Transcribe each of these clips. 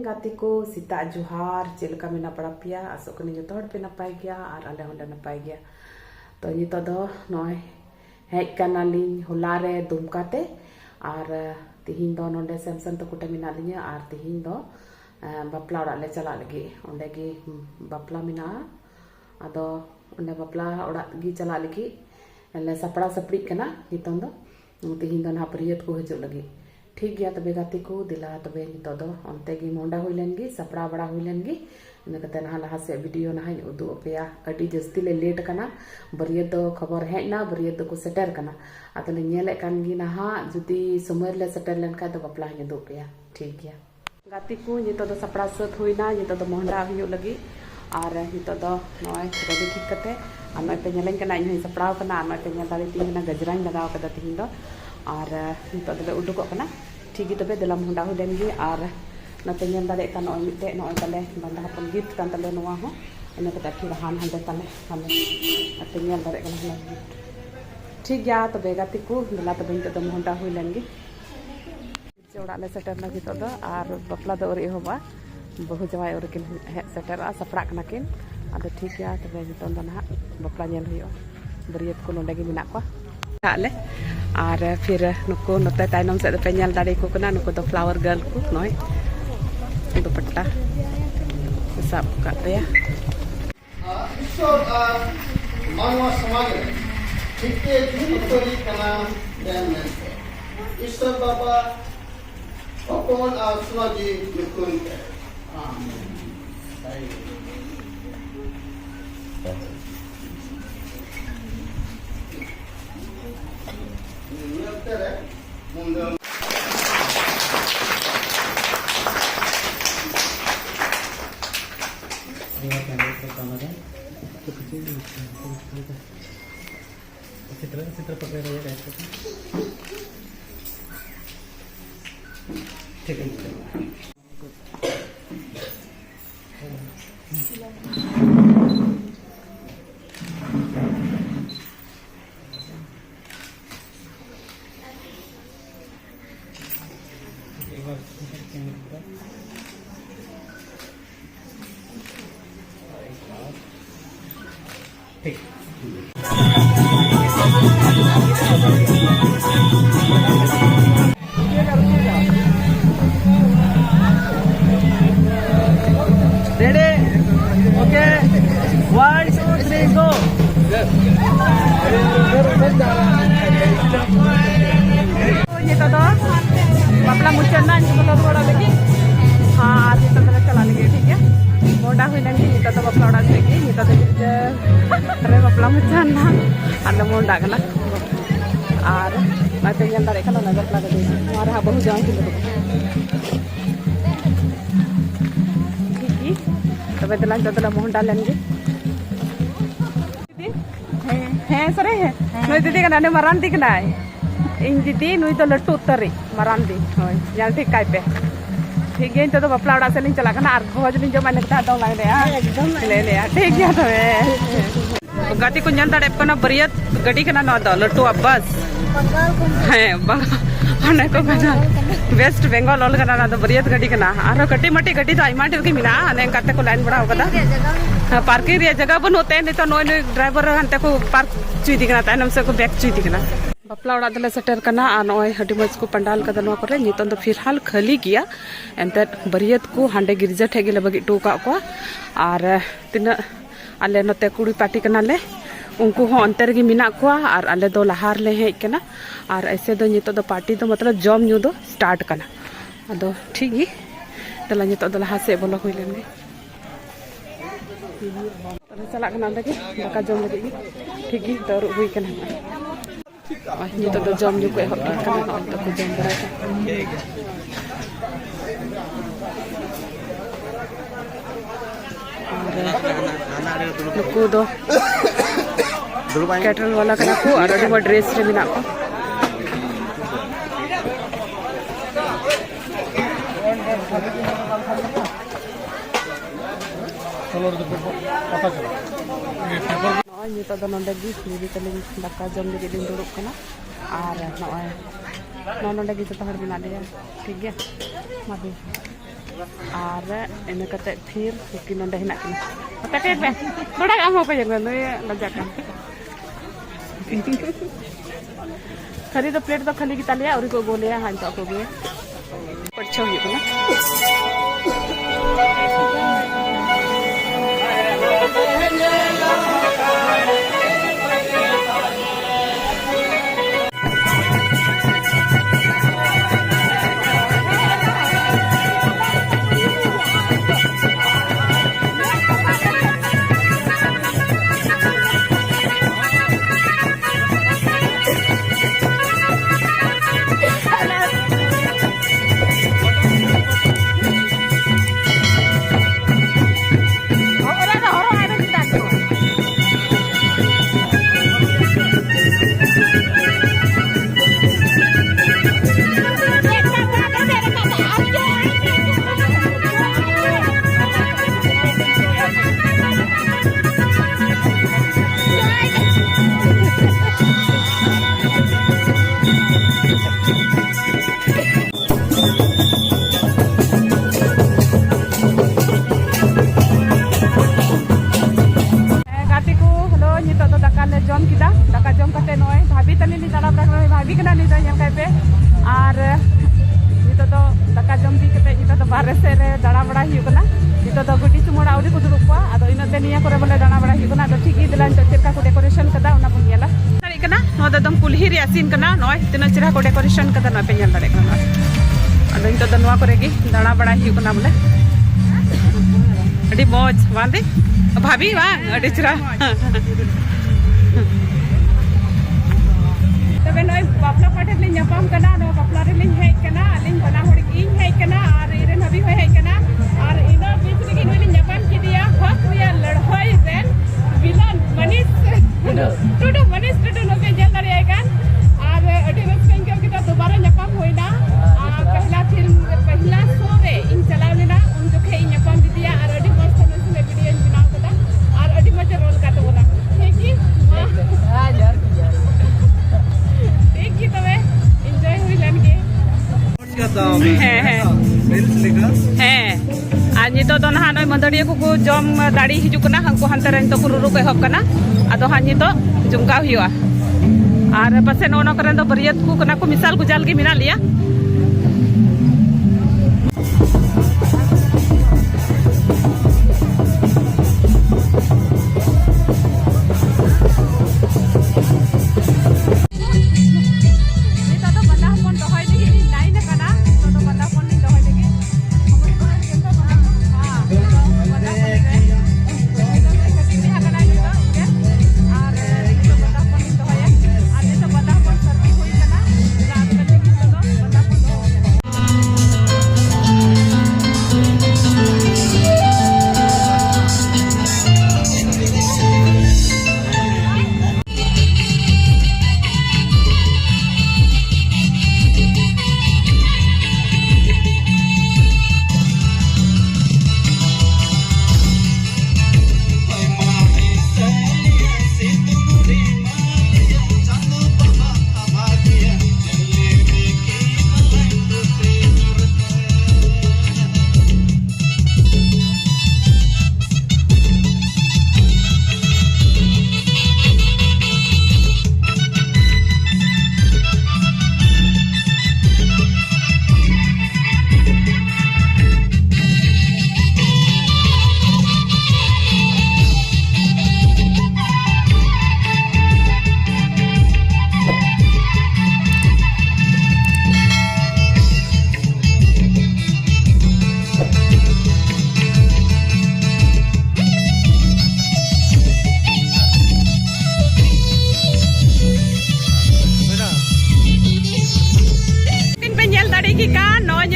गाती को सीता जुहार चेलका मेना पड़ा पिया आसोक कनी जतो हड़ पे नपाय गया और आले होंडे नपाय गया तो नितो दो नय हेज काना लिंग होला रे दुमकाते और तिहिन दो नोंडे सैमसन तो कुटे मिना लिया और तिहिन दो बापला ओड़ा ले चला लगे ओंडे गी बापला मिना आदो ओंडे बापला ओड़ा गी चला लगी ले सपड़ा सपड़ी कना नितो दो तिहिन दो ना परियत को हजो लगी ठीक गया तबे गाती को दिला तबे नितो दो ओंते गी मोंडा हुई लेनगी सपड़ा बड़ा हुई लेनगी इन कते ना लहा से वीडियो ना उदू पेया अडी जस्ती ले लेट कना बरियत दो खबर हेना बरियत दो को सेटर कना आतले नेले कान गी ना हा जुदी समय ले सेटर लेन का तो बपला हे दो पेया ठीक गया गाती को नितो दो सपड़ा सत हुईना नितो दो मोंडा हुई लगी और नितो दो नय रेडी ठीक कते आनो पे नेलेन कना इन सपड़ा कना आनो पे नेल दाली तीन ना गजराñ लगाव कदा तीन दो और नितो दले उडुको कना ठीक गी तबे दला मोंडा हुई लेनगी और नते नेल दाले का नय मिटे नय तले बंदा हपन गिफ्ट कान तले नोवा हो इन कता फिर हान हांडे तले हमें नते नेल दाले कना गिफ्ट ठीक गया तबे गाती को दला तबे नितो दो मोंडा हुई लेनगी ओड़ा ले सेटर लगी तो दो और बपला दो ओरी होबा बहु जवाय ओरी किन सेटर सपड़ा कना किन आदो ठीक गया तबे नितो दो ना बपला नेल हुयो बरियत को नोंडे गी मिना को ले और फिर नुको नते तायनम से पे नेल दाड़ी को कना नुको दो फ्लावर गर्ल को नय दुपट्टा साब काते या मानवा समाज ठीक है तोरी कना ईश्वर बाबा अपन आसमाजी निकुन चित्र पकड़ रहे हैं ठीक है ठीक रेडी ओके 1 2 3 गो ये तो बापला मुचना इनको थोड़ा लगी हाँ आज तो मेरा चला लगी ठीक है मोटा हुई लगी ये तो बापला ओड़ा लगी ये तो अरे बापला मुचना आंदा मोंडा कना और नाते नेल दारे कना बापला को दे मारा बहु जान की तबे दला जतला मोहंडा लेंगे दीदी हैं सरे है नय दीदी कना ने मरान दी कना इन दीदी नुई तो लट्टू उतरी मरान दी होय याल ठीक काय पे ठीक है तो बापला ओड़ा से लिंग चला कना और भोज लिंग जमा नेता दो लाग दे एकदम ले ले ठीक है तबे गाती को ñan दाड़े कना बरियत गडी कना न दो लट्टू बस है अने को कना वेस्ट बेंगल ओल कना ना बरियत गडी कना आरो कटी मटी गडी तो आइमा ढेर की मिना अने काते को लाइन बड़ा होगा पार्किंग रे जगह बनोते नहीं तो नोय ड्राइवर हंते को पार्क चुई दिकना तायनम से को बैक चुई दिकना बापला ओड़ा दले सेटर कना आ नोय हडी मज को पंडाल कदा नो करे नितन तो फिर हाल खाली गया एंते बरियत को हांडे गिरजा ठेगे ले बगी टो का को और तिना आले नते कुड़ी पार्टी कना ले उनको हो अंतर की मिना को और आले दो लहार ले हेज कना और ऐसे दो नितो दो पार्टी दो मतलब जम न्यू दो स्टार्ट कना अदो ठीक ही तला नितो दो लहा से बोलो हुई लेंगे तले चला कना लगे दाका जम लगे ठीक ही तो हुई कना नितो दो जम न्यू को एहब कना और तो जम बड़ा नुकु दो कैटरल वाला कना को और अडी ड्रेस रे बिना को नितो दो नोंडे गी निबी तलिंग दाका जम लगे दिन दुड़ुब कना और नोय नोंडे गी जतो हर बिना ले ठीक गया मादी और इन कते फिर कि नोंडे हिना किना पैकेट पे थोड़ा आम को जंग नय लज्जा का खाली तो प्लेट तो खाली की तालिया और को बोलिया हां तो को गे पछो ही को भाभी कना नी तो पे और नितो तो दाका जम दी कते नितो तो बारे से रे दाड़ा बड़ा हियुकना नितो तो गुटी चुमोड़ा आउडी को दुरुक को आदो इनते निया करे बोले दाड़ा बड़ा हियुकना तो ठीक ही दिलान चेका को डेकोरेशन कदा उना बन गेला दाड़ी कना नो द दम कुलही रे सीन कना नय तिना चिरा को डेकोरेशन कदा न पे नेल दाड़े कना आदो नितो तो नवा करे की दाड़ा बड़ा हियुकना बोले अडी मौज वांदे भाभी वा अडी चिरा तबे नय बापला पाटे ले ᱧᱟᱯᱟᱢ कना नो बापला रे लिंग हेज कना लिंग बना होड़ की हेज कना और इरे नबी होय हेज कना और इनो बीच रे की नय ᱧᱟᱯᱟम किदिया हक रिया लड़ाई रेन विलन मनीष टुडू मनीष टुडू नो पे जल दरिया कान और अडी रस्कन के किता दोबारा ᱧᱟᱯᱟम होइना पहला फिल्म पहला शो रे इन चलाव लेना उन जोखे ᱧᱟᱯᱟम दिदिया और अडी मस्त मस्त वीडियो बनाव कदा और अडी मजा रोल का तो बोला ठीक है हां यार एंजॉय हुई लन के और नितो तो ना नय मंदड़िया को जम दाड़ी हिजु कना हंको हंते रेन तो कुरुरु को एहब कना आदो हा नितो जुमका हुआ और पासे नो करे तो बरियत को कना को मिसाल गुजाल के मिना लिया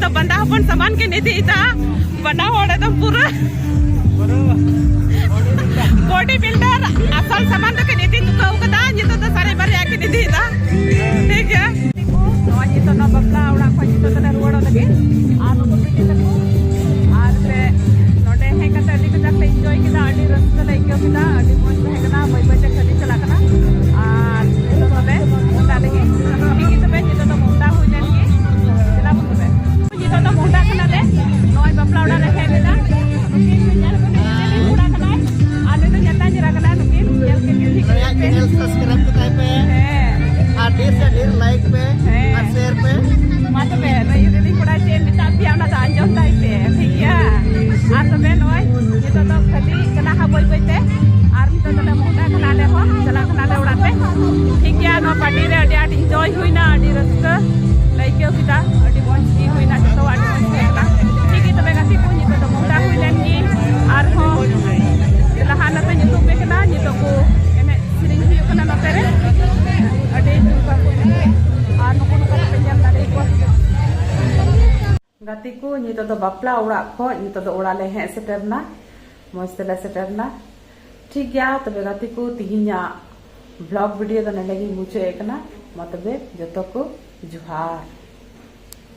तो बंदा अपन सामान के निधि था बना होड़े तो पूरा बॉडी बिल्डर असल सामान तो के निधि तुका उकदा ये तो सारे बारे आके निधि था ठीक है तो ये तो ना बपला उड़ा को ये तो ना रुवाड़ो लगे आ तो पिटी तको आर पे नोडे है कते अडी कते एंजॉय किदा अडी रस्ता लेके किदा अडी मौज में है ना बय बय खाली चला कना आर तो तबे मुंडा लगे ठीक है तबे ये तो मुंडा हो जाएंगे चला मुंडा तो मोटा कना ले नय चैनल सब्सक्राइब कताई पे और ढेर से ढेर लाइक पे और शेयर पे मा तबे नई दीदी कोड़ा चे मिता पिया ना आंजम ताई पे ठीक गया आ तबे नय नितो तो खाली कना हा बोई बोई ते आर नितो तो ले मोटा कना ले हो चला कना ले उड़ा पे ठीक गया नो पार्टी रे अडी आडी एंजॉय हुईना अडी रस्का लाइक के पिता अडी मौज की हुईना तो अडी मौज केला ठीक है तबे गाती को नितो तो मोटा हुई लेन की आर हो लहाना पे नितो पे कना नितो को एने सिरिंग हुई कना न तेरे अडी जुका को आर नुको नुको पे जम दारे को गाती को नितो तो बापला उड़ा खो नितो तो उड़ा ले हे सेटरना मौज तेला सेटरना ठीक गया तबे गाती को तिहिना ब्लॉग वीडियो तो नलेगी मुझे एकना मतबे जतो को जुहार।